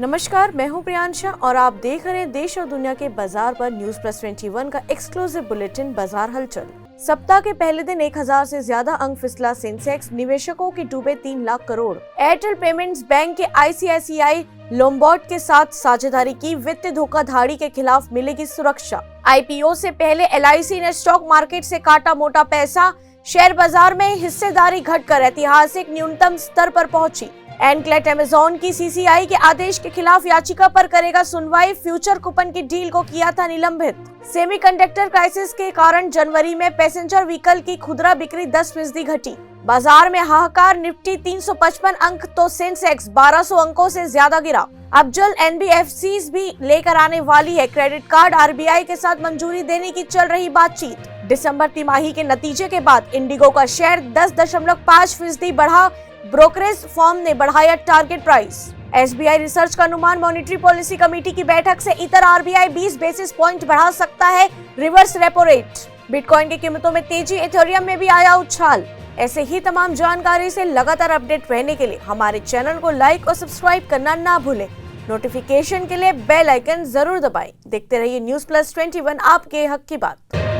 नमस्कार, मैं हूं प्रियांशा और आप देख रहे हैं देश और दुनिया के बाजार पर न्यूज प्लस 21 का एक्सक्लूसिव बुलेटिन बाजार हलचल। सप्ताह के पहले दिन 1000 से ज्यादा अंक फिसला सेंसेक्स, निवेशकों के डूबे 3 lakh crore. Airtel payments bank के ICICI लोम्बार्ड के साथ साझेदारी की, वित्तीय धोखाधड़ी के खिलाफ मिलेगी सुरक्षा। IPO से पहले LIC ने स्टॉक मार्केट से काटा मोटा पैसा, शेयर बाजार में हिस्सेदारी घटकर ऐतिहासिक न्यूनतम स्तर पर पहुंची। एनक्लेट अमेज़न की CCI के आदेश के खिलाफ याचिका पर करेगा सुनवाई, फ्यूचर कूपन की डील को किया था निलंबित। सेमीकंडक्टर क्राइसिस के कारण जनवरी में पैसेंजर व्हीकल की खुदरा बिक्री 10% घटी। बाजार में हाहाकार, निफ्टी 355 अंक तो सेंसेक्स 1200 अंकों से ज्यादा गिरा। अब जल्द NBFCs भी लेकर आने वाली है क्रेडिट कार्ड, RBI के साथ मंजूरी देने की चल रही बातचीत। दिसंबर तिमाही के नतीजे के बाद इंडिगो का शेयर 10.5% बढ़ा, ब्रोकरेज फर्म ने बढ़ाया टारगेट प्राइस। SBI रिसर्च का अनुमान, मॉनेटरी पॉलिसी कमेटी की बैठक से इतर RBI 20 बेसिस पॉइंट बढ़ा सकता है रिवर्स रेपो रेट। बिटकॉइन की कीमतों में तेजी, इथेरियम में भी आया उछाल। ऐसे ही तमाम जानकारी से लगातार अपडेट रहने के लिए हमारे चैनल को लाइक और सब्सक्राइब करना ना भूलें। नोटिफिकेशन के लिए बेल आइकन जरूर दबाएं। देखते रहिए न्यूज प्लस 21, आपके हक की बात।